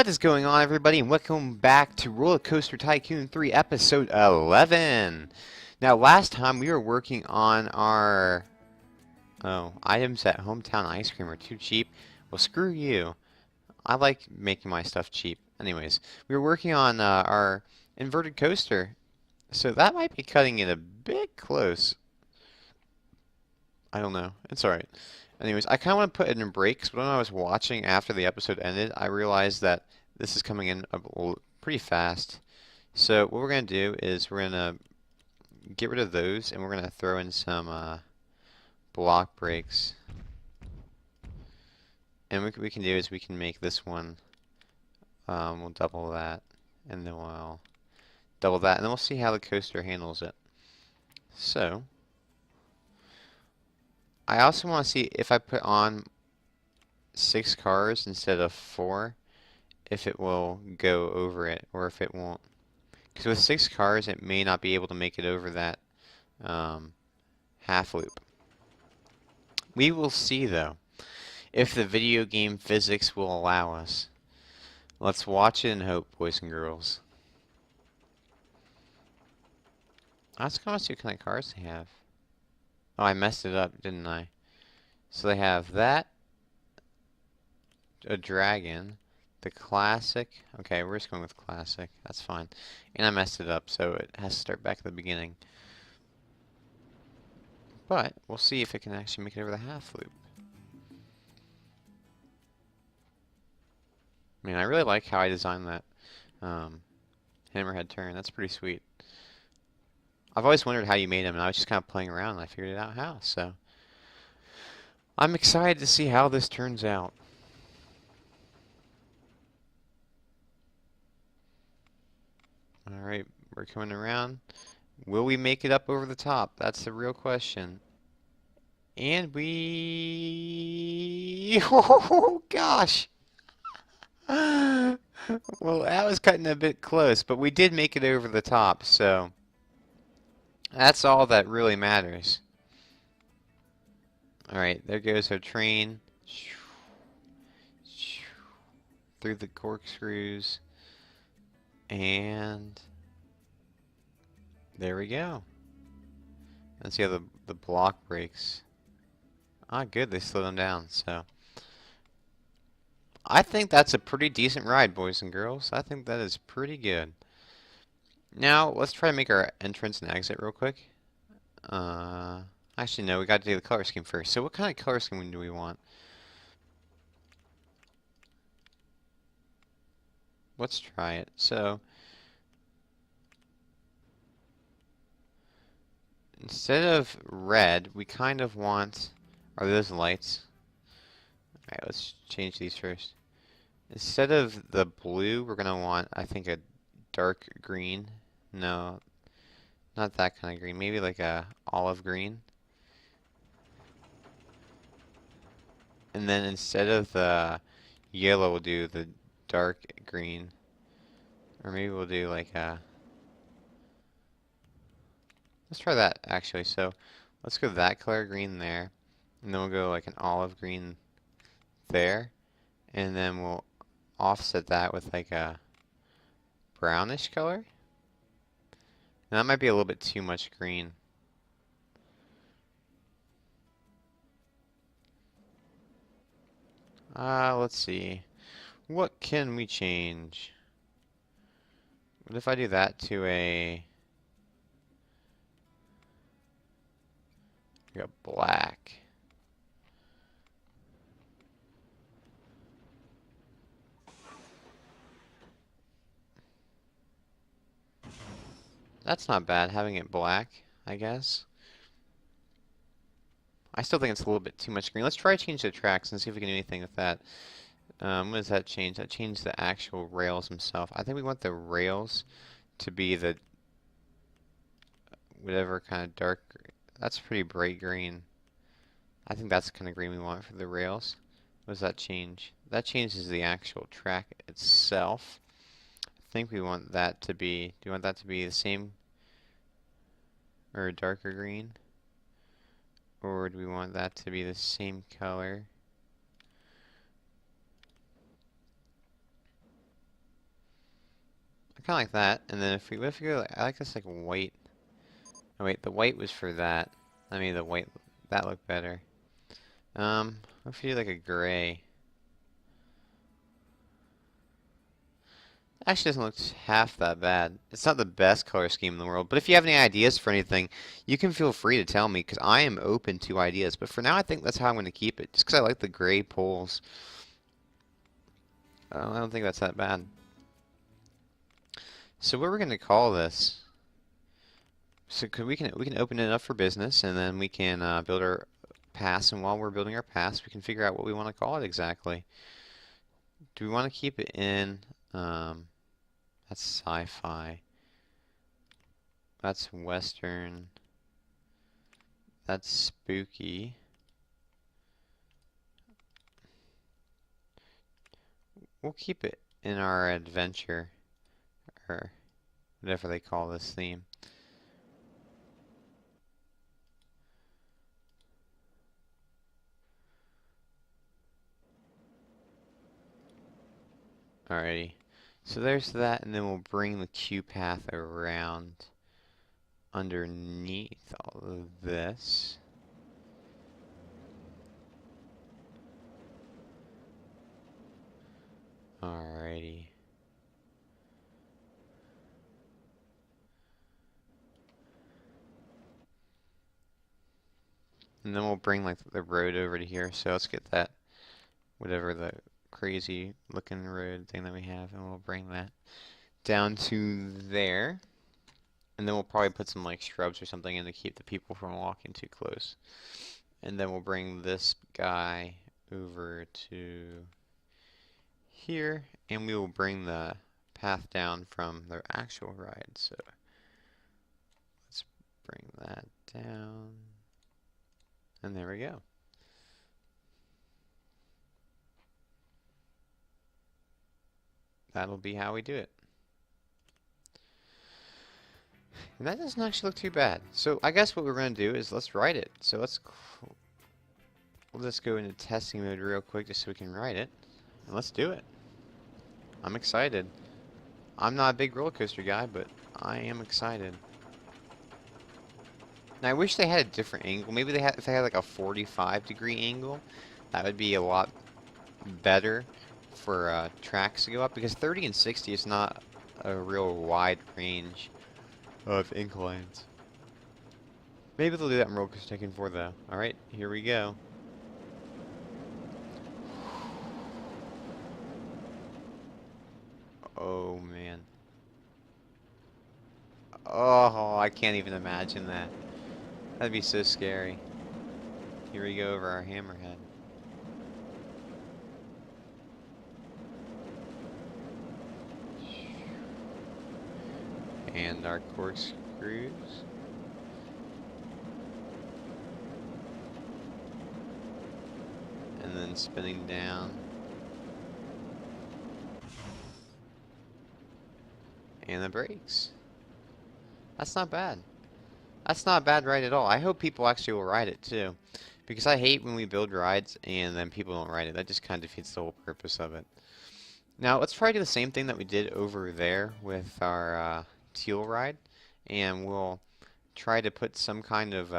What is going on, everybody, and welcome back to Roller Coaster Tycoon 3, Episode 11. Now, last time we were working on our items at Hometown Ice Cream are too cheap. Well, screw you. I like making my stuff cheap. Anyways, we were working on our inverted coaster, so that might be cutting it a bit close. I don't know. It's alright. Anyways, I kind of want to put it in breaks, but when I was watching after the episode ended, I realized that this is coming in pretty fast. So what we're going to do is we're going to get rid of those, and we're going to throw in some block breaks. And what we can do is we can make this one, we'll double that, and then we'll double that, and then we'll see how the coaster handles it. So, I also want to see if I put on 6 cars instead of 4, if it will go over it, or if it won't. Because with 6 cars, it may not be able to make it over that half loop. We will see, though, if the video game physics will allow us. Let's watch it and hope, boys and girls. Let's go and see what kind of cars they have. Oh, I messed it up, didn't I? So they have that, a dragon, the classic. Okay, we're just going with classic. That's fine. And I messed it up, so it has to start back at the beginning. But we'll see if it can actually make it over the half loop. I mean, I really like how I designed that hammerhead turn. That's pretty sweet. I've always wondered how you made them, and I was just kind of playing around, and I figured it out how. So I'm excited to see how this turns out. Alright, we're coming around. Will we make it up over the top? That's the real question. And we... Oh, gosh! Well, that was cutting a bit close, but we did make it over the top, so... That's all that really matters. Alright, there goes our train. Through the corkscrews. And there we go. Let's see how the block breaks. Ah, good, they slowed them down, so. I think that's a pretty decent ride, boys and girls. I think that is pretty good. Now, let's try to make our entrance and exit real quick. Actually, no, we got to do the color scheme first. So what kind of color scheme do we want? Let's try it. So, instead of red, we kind of want... Are those lights? Alright, let's change these first. Instead of the blue, we're going to want, I think, a dark green. No, not that kind of green. Maybe like a olive green. And then instead of the yellow, we'll do the dark green. Or maybe we'll do like a... Let's try that, actually. So, let's go that color green there. And then we'll go like an olive green there. And then we'll offset that with like a brownish color. And that might be a little bit too much green. Let's see. What can we change? What if I do that to a black? That's not bad, having it black, I guess. I still think it's a little bit too much green. Let's try to change the tracks and see if we can do anything with that. What does that change? That changed the actual rails themselves. I think we want the rails to be the whatever kind of dark. That's pretty bright green. I think that's the kind of green we want for the rails. What does that change? That changes the actual track itself. I think we want that to be, do you want that to be the same or a darker green? Or do we want that to be the same color? kind of like that. And then if we go, like, I like this like white. Oh wait, the white was for that. I mean the white, that looked better. What if we do like a gray? Actually doesn't look half that bad. It's not the best color scheme in the world, but if you have any ideas for anything, you can feel free to tell me, because I am open to ideas. But for now, I think that's how I'm going to keep it, just because I like the gray poles. I don't think that's that bad. So what we're going to call this? So we can open it up for business, and then we can build our pass. And while we're building our pass, we can figure out what we want to call it exactly. Do we want to keep it in? That's sci-fi. That's Western. That's spooky. We'll keep it in our adventure, or whatever they call this theme. Alrighty. So there's that, and then we'll bring the Q path around underneath all of this. Alrighty. And then we'll bring like the road over to here. So let's get that, whatever the crazy looking road thing that we have, and we'll bring that down to there. And then we'll probably put some like shrubs or something in to keep the people from walking too close. And then we'll bring this guy over to here, and we will bring the path down from their actual ride. So let's bring that down. And there we go. That'll be how we do it. And that doesn't actually look too bad. So I guess what we're going to do is let's write it. So we'll just go into testing mode real quick just so we can write it. And let's do it. I'm excited. I'm not a big roller coaster guy, but I am excited. Now I wish they had a different angle. Maybe if they had like a 45-degree angle, that would be a lot better for tracks to go up, because 30 and 60 is not a real wide range of inclines. Maybe they'll do that in Roller Coaster Tycoon 4 though. Alright, here we go. Oh man. Oh, I can't even imagine that. That'd be so scary. Here we go over our hammerhead. And our corkscrews. And then spinning down. And the brakes. That's not bad. That's not a bad ride at all. I hope people actually will ride it too. Because I hate when we build rides and then people don't ride it. That just kind of defeats the whole purpose of it. Now let's try to do the same thing that we did over there with our teal ride. And we'll try to put some kind of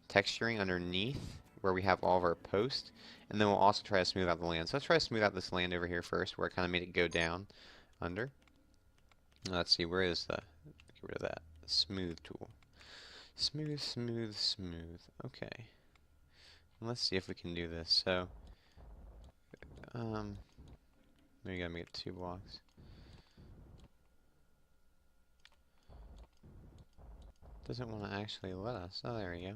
texturing underneath where we have all of our posts. And then we'll also try to smooth out the land. So let's try to smooth out this land over here first, where I kind of made it go down under. Let's see, where is the, get rid of that, smooth tool. Smooth, smooth, smooth. Okay. Let's see if we can do this. So, we gotta make it 2 blocks. Doesn't want to actually let us. Oh, there we go.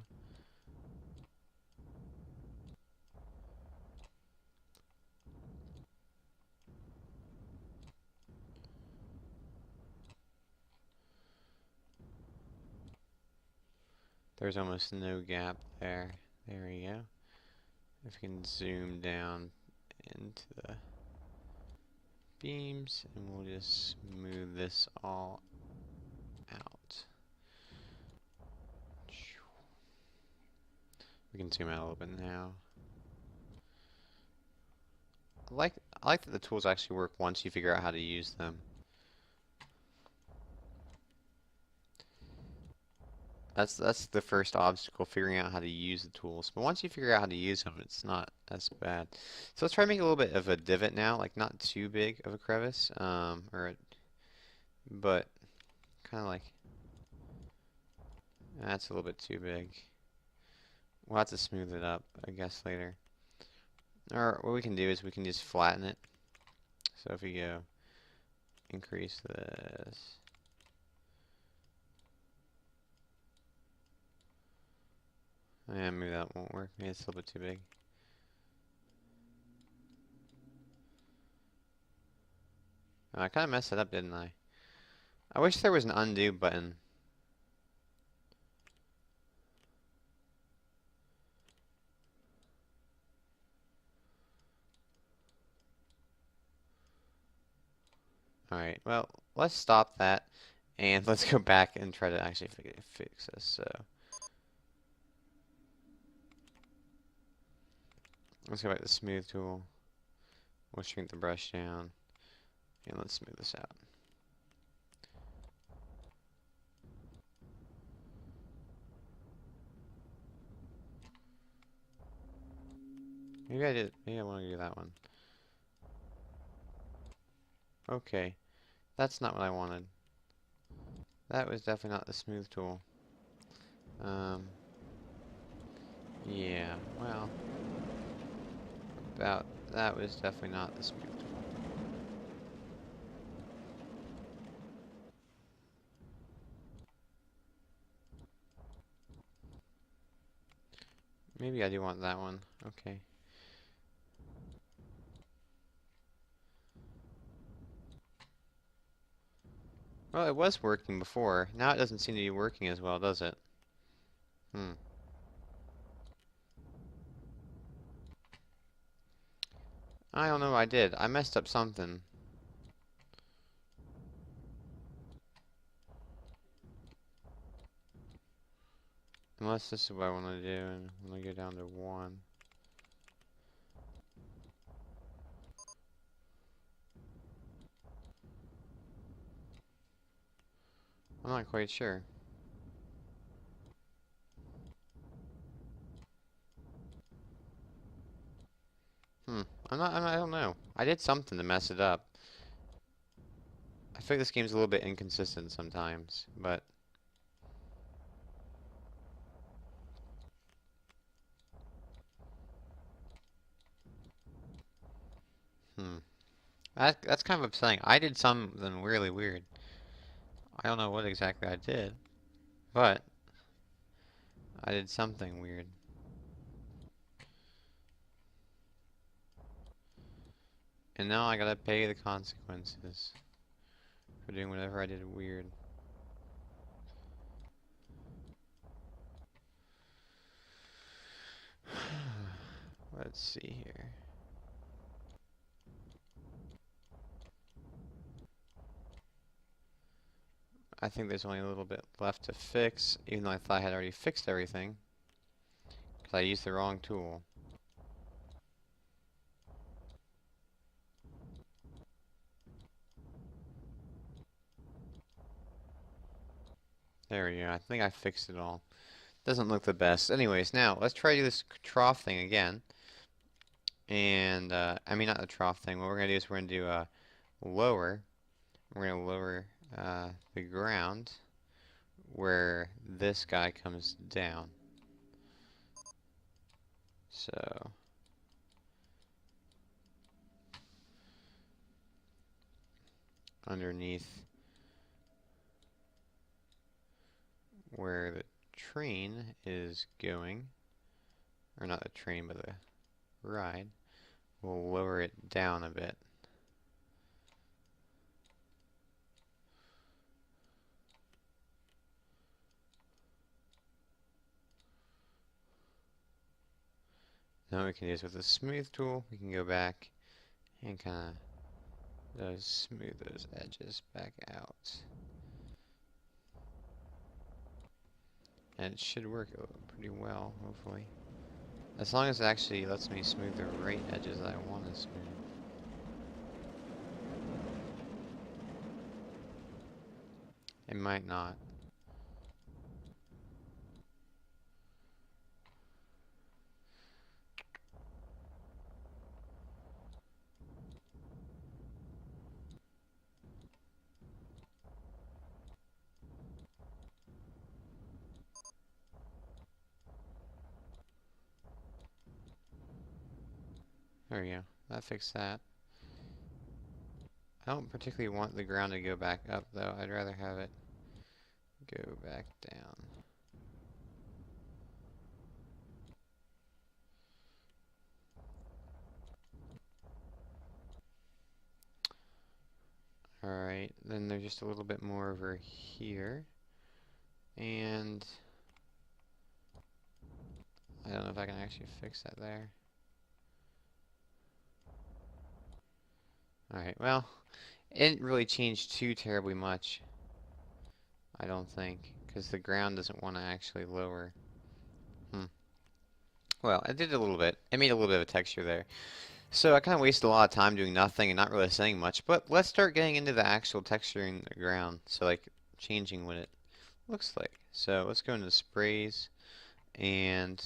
There's almost no gap there. There we go. If we can zoom down into the beams, and we'll just smooth this all out. We can zoom out a little bit now. I like that the tools actually work once you figure out how to use them. That's the first obstacle, figuring out how to use the tools. But once you figure out how to use them, it's not as bad. So let's try to make a little bit of a divot now, like not too big of a crevice, but kind of like that's a little bit too big. We'll have to smooth it up, I guess, later. Or what we can do is we can just flatten it. So if we go increase this. Yeah, maybe that won't work. Maybe it's a little bit too big. Oh, I kind of messed it up, didn't I? I wish there was an undo button. Alright, well, let's stop that. And let's go back and try to actually fix this. So let's go back to the smooth tool. We'll shrink the brush down. And let's smooth this out. Maybe I want to do that one. Okay. That's not what I wanted. That was definitely not the smooth tool. Yeah, well, that was definitely not the smooth tool. Maybe I do want that one. Okay. Well, it was working before. Now it doesn't seem to be working as well, does it? I don't know what I did. I messed up something. Unless this is what I want to do, and I'm going to go down to 1. I'm not quite sure. I don't know. I did something to mess it up. I feel like this game's a little bit inconsistent sometimes, but hmm. That's kind of upsetting. I did something really weird. I don't know what exactly I did, but I did something weird. And now I gotta pay the consequences for doing whatever I did weird. Let's see here. I think there's only a little bit left to fix, even though I thought I had already fixed everything. Because I used the wrong tool. There we go. I think I fixed it all. Doesn't look the best. Anyways, now let's try to do this trough thing again. And, I mean, not the trough thing. What we're going to do is we're going to do a lower. We're going to lower the ground where this guy comes down. So underneath where the train is going, or not the train, but the ride, we'll lower it down a bit. Now what we can do is with the smooth tool, we can go back and kind of smooth those edges back out. And it should work pretty well, hopefully. As long as it actually lets me smooth the right edges that I want to smooth. It might not. There we go. That fixed that. I don't particularly want the ground to go back up, though. I'd rather have it go back down. Alright, then there's just a little bit more over here. And I don't know if I can actually fix that there. Alright, well, it didn't really change too terribly much, I don't think, because the ground doesn't want to actually lower. Well, I did a little bit. I made a little bit of a texture there. So I kind of wasted a lot of time doing nothing and not really saying much, but let's start getting into the actual texturing the ground. So like changing what it looks like. So let's go into sprays, and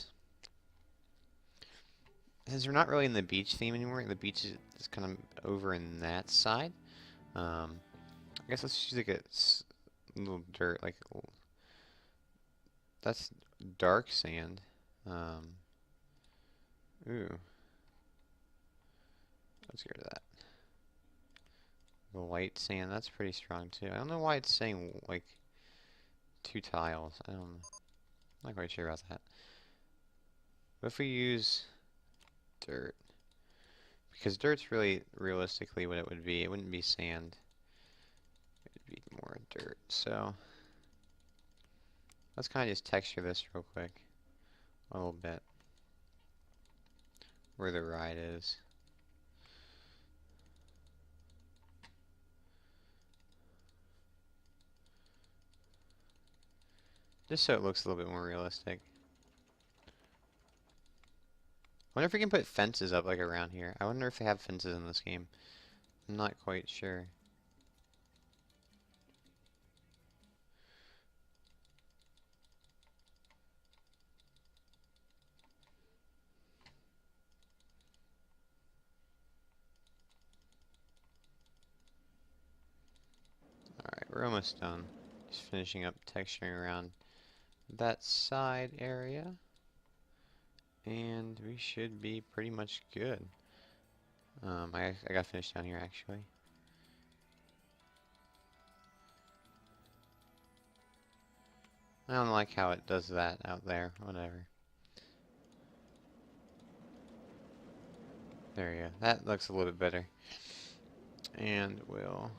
since we're not really in the beach theme anymore, the beach is kind of over in that side. I guess let's use like a little dirt, like that's dark sand. Ooh, let's get rid of that. The white sand, that's pretty strong too. I don't know why it's saying like 2 tiles. I'm not quite sure about that. What if we use dirt? Because dirt's really realistically what it would be. It wouldn't be sand. It would be more dirt. So let's kind of just texture this real quick. A little bit. Where the ride is. Just so it looks a little bit more realistic. I wonder if we can put fences up like around here. I wonder if they have fences in this game. I'm not quite sure. Alright, we're almost done. Just finishing up texturing around that side area. And we should be pretty much good. I got finished down here actually. I don't like how it does that out there. Whatever. There we go. That looks a little bit better. And we'll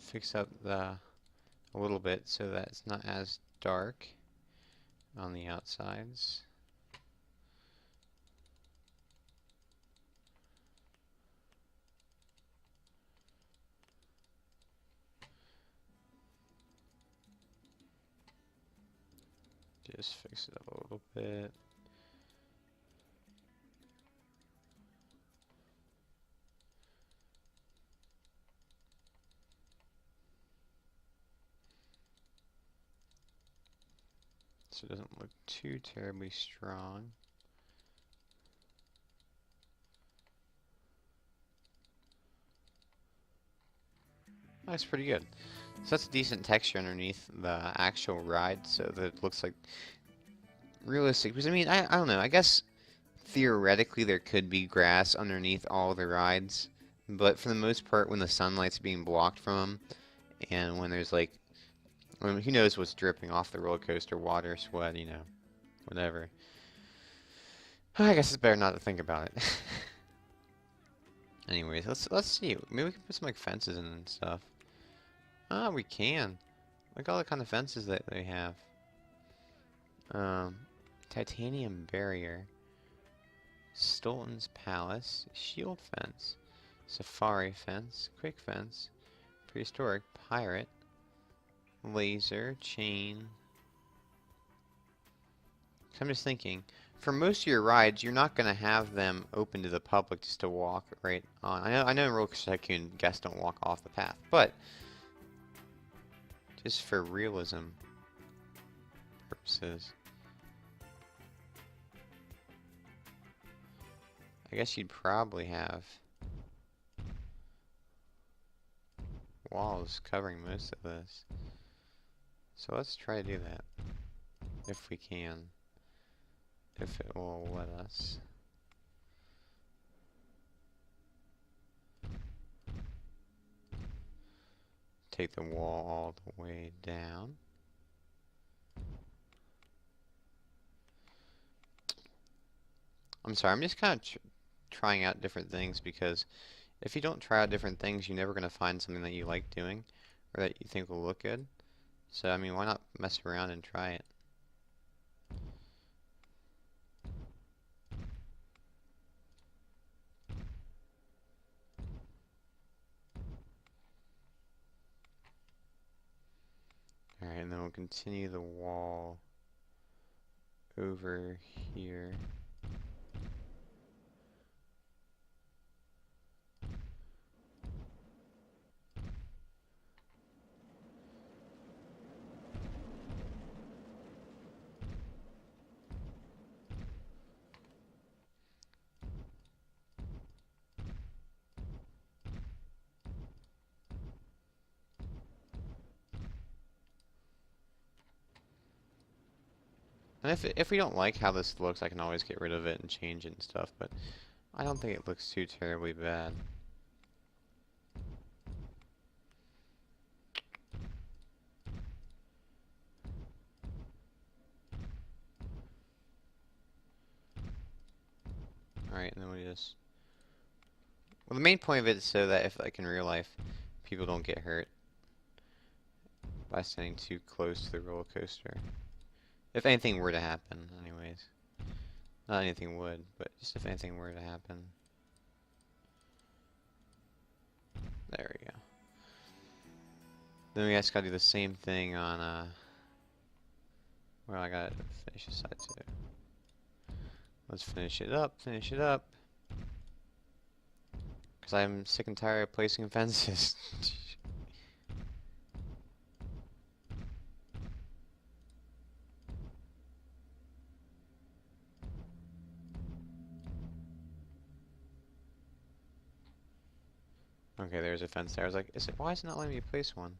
fix up a little bit so that it's not as dark on the outsides. Just fix it up a little bit. So it doesn't look too terribly strong. That's pretty good. So that's a decent texture underneath the actual ride, so that it looks like realistic. Because I mean, I don't know. I guess theoretically there could be grass underneath all the rides, but for the most part, when the sunlight's being blocked from them, and when there's like, I mean, who knows what's dripping off the roller coaster, water, sweat, you know, whatever. I guess it's better not to think about it. Anyways, let's see. Maybe we can put some like fences in and stuff. Ah, we can. Look at all the kind of fences that they have. Titanium barrier. Stolten's Palace. Shield fence. Safari fence. Quick fence. Prehistoric. Pirate. Laser. Chain. So I'm just thinking, for most of your rides, you're not going to have them open to the public just to walk right on. I know in Roller Coaster Tycoon, guests don't walk off the path, but just for realism purposes, I guess you'd probably have walls covering most of this. So let's try to do that, if we can, if it will let us. take the wall all the way down. I'm sorry, I'm just kind of trying out different things, because if you don't try out different things, you're never going to find something that you like doing or that you think will look good. So, I mean, why not mess around and try it? Alright, and then we'll continue the wall over here. And if we don't like how this looks, I can always get rid of it and change it and stuff, but I don't think it looks too terribly bad. Alright, and then we just... Well, the main point of it is so that if, like, in real life, people don't get hurt by standing too close to the roller coaster. If anything were to happen, anyways. Not anything would, but just if anything were to happen. There we go. Then we just gotta do the same thing on, well, I gotta finish this side too. Let's finish it up, because I'm sick and tired of placing fences. Okay, there's a fence there. I was like, why is it not letting me place one?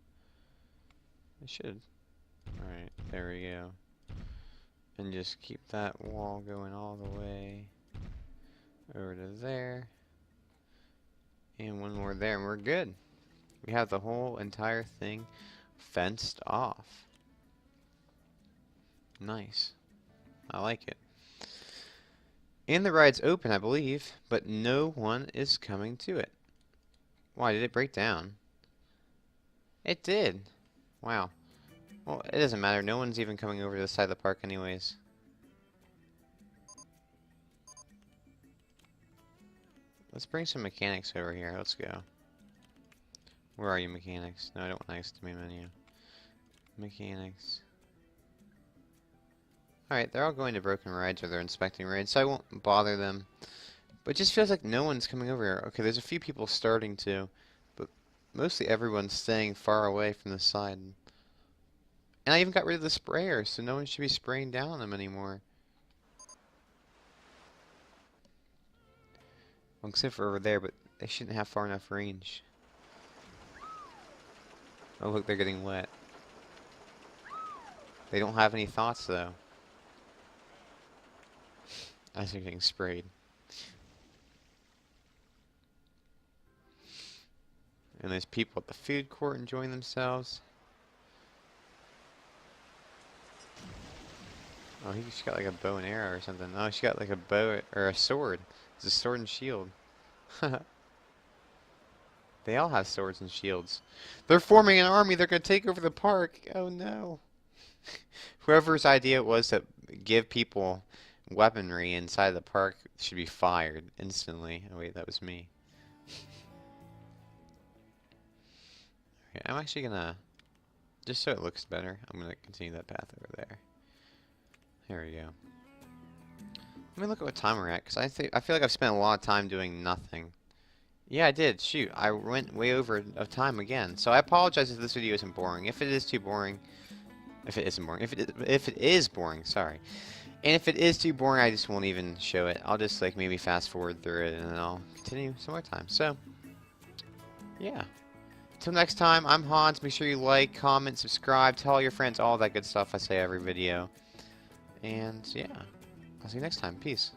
It should. Alright, there we go. And just keep that wall going all the way over to there. And one more there, and we're good. We have the whole entire thing fenced off. Nice. I like it. And the ride's open, I believe, but no one is coming to it. Why, did it break down? It did. Wow. Well, it doesn't matter. No one's even coming over to the side of the park anyways. Let's bring some mechanics over here. Let's go. Where are you, mechanics? No, I don't want next to my menu. Mechanics. Alright, they're all going to broken rides, or they're inspecting rides, so I won't bother them. But it just feels like no one's coming over here. Okay, there's a few people starting to, but mostly everyone's staying far away from the side. And I even got rid of the sprayer, so no one should be spraying down on them anymore. Well, except for over there, but they shouldn't have far enough range. Oh look, they're getting wet. They don't have any thoughts though. As they're getting sprayed. And there's people at the food court enjoying themselves. Oh, she's got like a bow and arrow or something. Oh, she got like a bow or a sword. It's a sword and shield. They all have swords and shields. They're forming an army. They're going to take over the park. Oh no. Whoever's idea it was to give people weaponry inside the park should be fired instantly. Oh wait, that was me. Okay, I'm actually going to, just so it looks better, I'm going to continue that path over there. There we go. Let me look at what time we're at, because I feel like I've spent a lot of time doing nothing. Yeah, I did. Shoot, I went way over of time again. So I apologize if this video isn't boring. If it is too boring, if it isn't boring, if it is boring, sorry. And if it is too boring, I just won't even show it. I'll just like maybe fast forward through it and then I'll continue some more time. So, yeah. Until next time, I'm Hans. Make sure you like, comment, subscribe, tell all your friends, all that good stuff I say every video. And yeah, I'll see you next time. Peace.